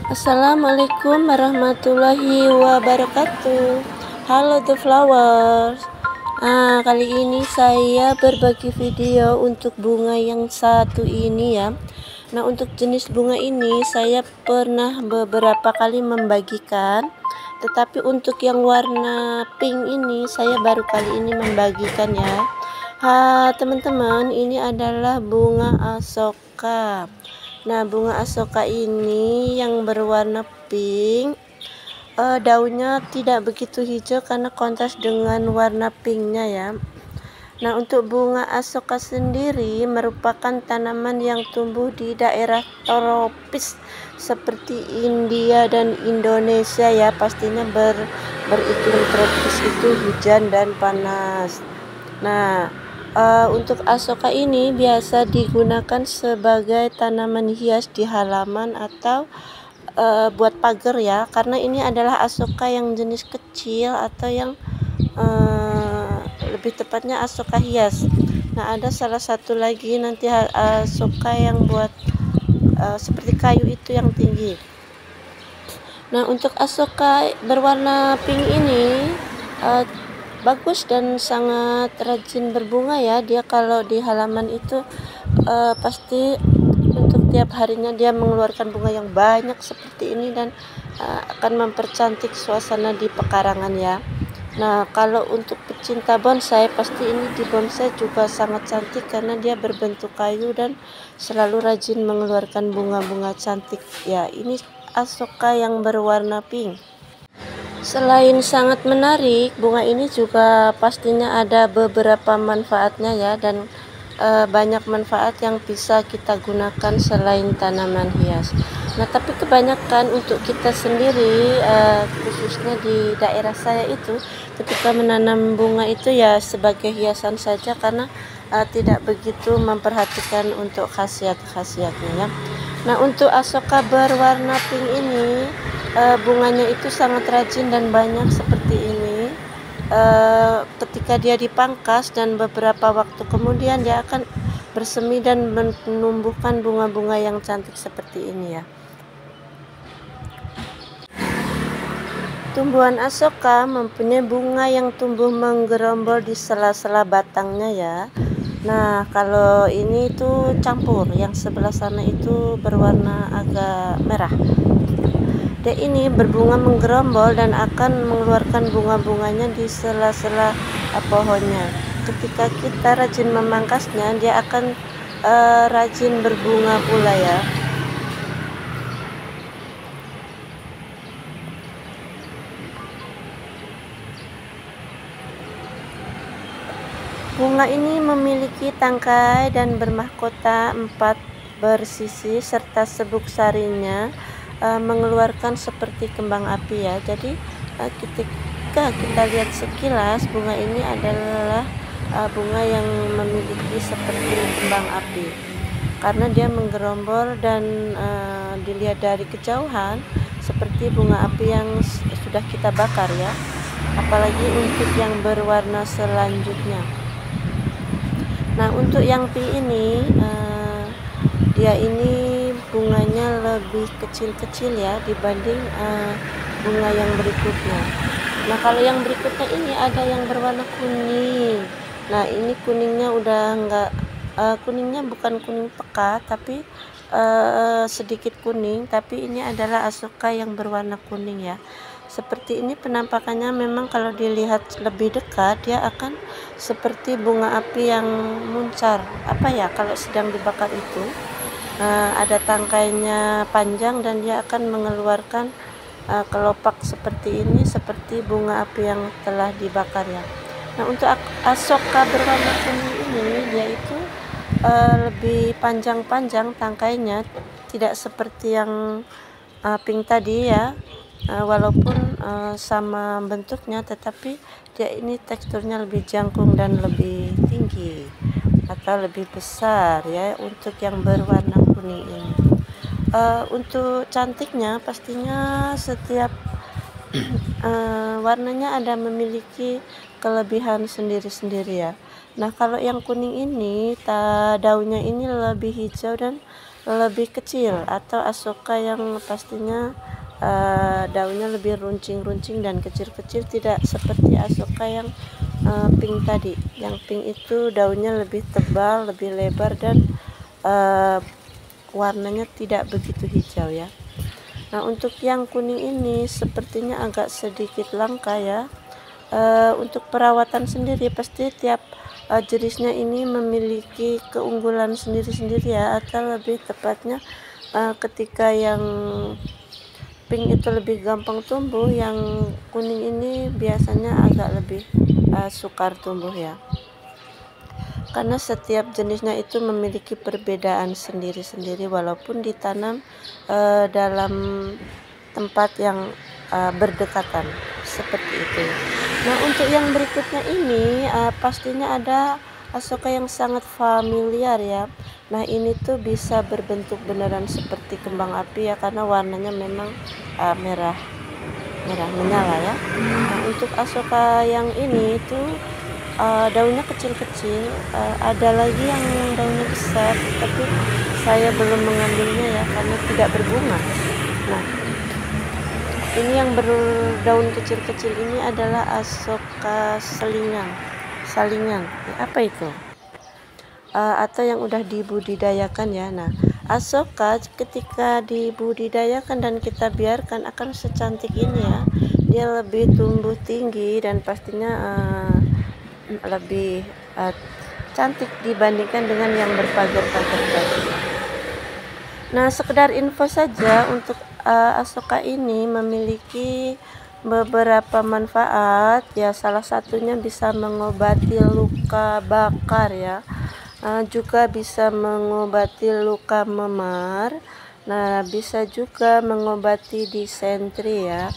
Assalamualaikum warahmatullahi wabarakatuh. Halo the flowers. Kali ini saya berbagi video untuk bunga yang satu ini ya. Nah, untuk jenis bunga ini saya pernah beberapa kali membagikan, tetapi untuk yang warna pink ini saya baru kali ini membagikan ya. Teman-teman, ini adalah bunga asoka. Nah, bunga asoka ini yang berwarna pink, daunnya tidak begitu hijau karena kontras dengan warna pinknya ya. Nah, untuk bunga asoka sendiri merupakan tanaman yang tumbuh di daerah tropis seperti India dan Indonesia ya. Pastinya beriklim tropis itu hujan dan panas. Nah, untuk asoka ini biasa digunakan sebagai tanaman hias di halaman atau buat pagar ya, karena ini adalah asoka yang jenis kecil atau yang lebih tepatnya asoka hias. Nah, ada salah satu lagi nanti asoka yang buat seperti kayu itu yang tinggi. Nah, untuk asoka berwarna pink ini bagus dan sangat rajin berbunga ya. Dia kalau di halaman itu pasti untuk tiap harinya dia mengeluarkan bunga yang banyak seperti ini dan akan mempercantik suasana di pekarangan ya. Nah, kalau untuk pecinta bonsai, pasti ini di bonsai juga sangat cantik karena dia berbentuk kayu dan selalu rajin mengeluarkan bunga-bunga cantik ya. Ini asoka yang berwarna pink. Selain sangat menarik, bunga ini juga pastinya ada beberapa manfaatnya ya, dan banyak manfaat yang bisa kita gunakan selain tanaman hias. Nah, tapi kebanyakan untuk kita sendiri, khususnya di daerah saya itu, ketika menanam bunga itu ya sebagai hiasan saja karena tidak begitu memperhatikan untuk khasiat-khasiatnya ya. Nah, untuk asoka berwarna pink ini, bunganya itu sangat rajin dan banyak seperti ini. Ketika dia dipangkas dan beberapa waktu kemudian dia akan bersemi dan menumbuhkan bunga-bunga yang cantik seperti ini ya. Tumbuhan asoka mempunyai bunga yang tumbuh menggerombol di sela-sela batangnya ya. Nah, kalau ini tuh campur, yang sebelah sana itu berwarna agak merah. Dia ini berbunga menggerombol dan akan mengeluarkan bunga-bunganya di sela-sela pohonnya. Ketika kita rajin memangkasnya, dia akan rajin berbunga pula ya. Bunga ini memiliki tangkai dan bermahkota 4 bersisi serta sebuk sarinya mengeluarkan seperti kembang api ya. Jadi ketika kita lihat sekilas, bunga ini adalah bunga yang memiliki seperti kembang api karena dia menggerombol dan dilihat dari kejauhan seperti bunga api yang sudah kita bakar ya. Apalagi untuk yang berwarna selanjutnya. Nah, untuk yang pink ini dia ini bunganya lebih kecil-kecil ya dibanding bunga yang berikutnya. Nah, kalau yang berikutnya ini ada yang berwarna kuning. Nah, ini kuningnya udah enggak kuningnya bukan kuning pekat tapi sedikit kuning, tapi ini adalah asoka yang berwarna kuning ya. Seperti ini penampakannya. Memang kalau dilihat lebih dekat dia akan seperti bunga api yang muncar kalau sedang dibakar itu ada tangkainya panjang dan dia akan mengeluarkan kelopak seperti ini, seperti bunga api yang telah dibakar ya. Nah, untuk asoka berwarna kuning ini dia itu lebih panjang-panjang tangkainya, tidak seperti yang pink tadi ya. Walaupun sama bentuknya, tetapi dia ini teksturnya lebih jangkung dan lebih tinggi atau lebih besar ya untuk yang berwarna kuning ini. Untuk cantiknya pastinya setiap warnanya ada memiliki kelebihan sendiri-sendiri ya. Nah, kalau yang kuning ini daunnya ini lebih hijau dan lebih kecil, atau asoka yang pastinya daunnya lebih runcing-runcing dan kecil-kecil, tidak seperti asoka yang pink tadi. Yang pink itu daunnya lebih tebal, lebih lebar, dan warnanya tidak begitu hijau ya. Nah, untuk yang kuning ini sepertinya agak sedikit langka ya. Untuk perawatan sendiri pasti tiap jenisnya ini memiliki keunggulan sendiri-sendiri ya, atau lebih tepatnya ketika yang pink itu lebih gampang tumbuh, yang kuning ini biasanya agak lebih sukar tumbuh ya, karena setiap jenisnya itu memiliki perbedaan sendiri-sendiri walaupun ditanam dalam tempat yang berdekatan seperti itu. Nah, untuk yang berikutnya ini pastinya ada asoka yang sangat familiar ya. Nah, ini tuh bisa berbentuk beneran seperti kembang api ya, karena warnanya memang merah menyala ya. Nah, untuk asoka yang ini tuh daunnya kecil-kecil, ada lagi yang daunnya besar, tapi saya belum mengambilnya ya karena tidak berbunga. Nah, ini yang berdaun kecil-kecil ini adalah asoka salingan. Apa itu? Atau yang udah dibudidayakan ya. Nah, asoka ketika dibudidayakan dan kita biarkan akan secantik ini ya. Dia lebih tumbuh tinggi dan pastinya lebih cantik dibandingkan dengan yang berpagar-pagar tadi. Nah, sekedar info saja, untuk asoka ini memiliki beberapa manfaat ya. Salah satunya bisa mengobati luka bakar ya, juga bisa mengobati luka memar. Nah, bisa juga mengobati disentri ya.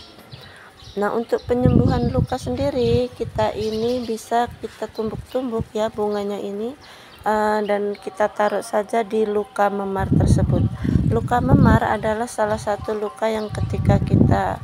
Nah, untuk penyembuhan luka sendiri, kita ini bisa kita tumbuk-tumbuk ya bunganya ini, dan kita taruh saja di luka memar tersebut. Luka memar adalah salah satu luka yang ketika kita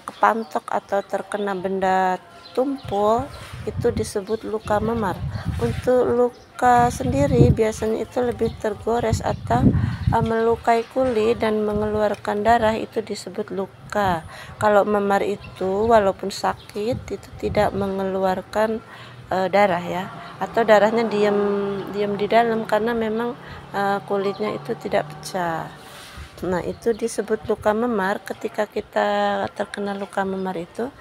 kepantok atau terkena benda tumpul itu disebut luka memar. Untuk luka sendiri biasanya itu lebih tergores atau melukai kulit dan mengeluarkan darah, itu disebut luka. Kalau memar itu walaupun sakit itu tidak mengeluarkan darah ya, atau darahnya diam di dalam karena memang kulitnya itu tidak pecah. Nah, itu disebut luka memar. Ketika kita terkena luka memar itu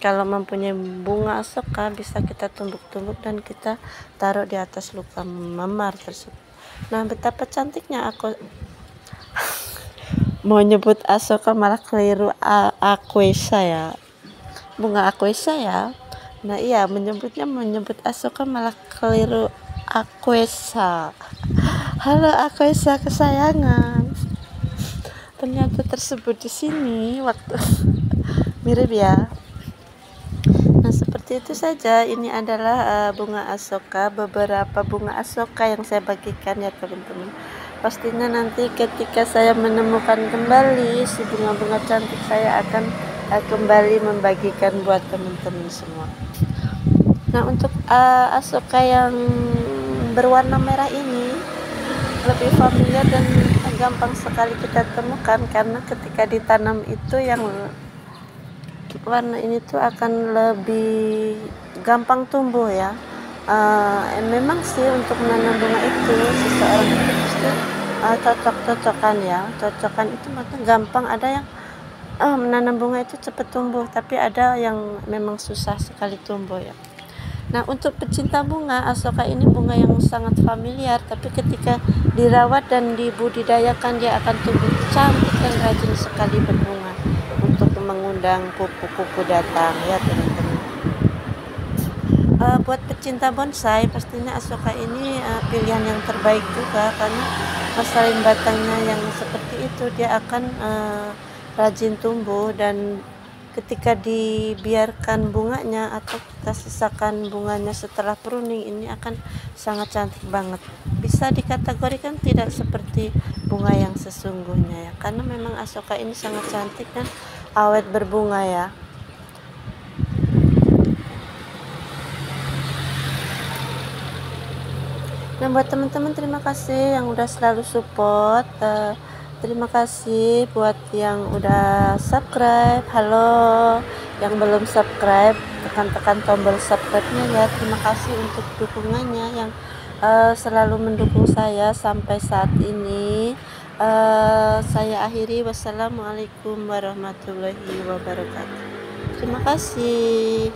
kalau mempunyai bunga asoka bisa kita tumbuk-tumbuk dan kita taruh di atas luka memar tersebut. Nah, betapa cantiknya aku mau nyebut asoka malah keliru, aquesa ya, bunga aquesa ya. Nah, iya, menyebut asoka malah keliru, aquesa. Halo aquesa kesayangan, ternyata tersebut di sini waktu mirip ya. Nah, seperti itu saja. Ini adalah bunga asoka, beberapa bunga asoka yang saya bagikan ya teman-teman. Pastinya nanti ketika saya menemukan kembali si bunga-bunga cantik, saya akan kembali membagikan buat teman-teman semua. Nah, untuk asoka yang berwarna merah ini lebih familiar dan gampang sekali kita temukan, karena ketika ditanam itu yang warna ini tuh akan lebih gampang tumbuh ya. Memang sih untuk menanam bunga itu seseorang itu pasti cocok-cocokan ya. Cocokan itu maksudnya gampang. Ada yang menanam bunga itu cepat tumbuh, tapi ada yang memang susah sekali tumbuh ya. Nah, untuk pecinta bunga, asoka ini bunga yang sangat familiar, tapi ketika dirawat dan dibudidayakan dia akan tumbuh cantik dan rajin sekali berbunga untuk mengundang kupu-kupu datang ya teman-teman. Buat pecinta bonsai pastinya asoka ini pilihan yang terbaik juga, karena selain batangnya yang seperti itu, dia akan rajin tumbuh, dan ketika dibiarkan bunganya atau kita sisakan bunganya setelah pruning, ini akan sangat cantik banget. Bisa dikategorikan tidak seperti bunga yang sesungguhnya ya, karena memang asoka ini sangat cantik dan awet berbunga ya. Nah, buat teman-teman terima kasih yang udah selalu support, terima kasih buat yang udah subscribe. Halo, yang belum subscribe, tekan-tekan tombol subscribe-nya ya. Terima kasih untuk dukungannya yang selalu mendukung saya sampai saat ini. Saya akhiri, wassalamualaikum warahmatullahi wabarakatuh. Terima kasih.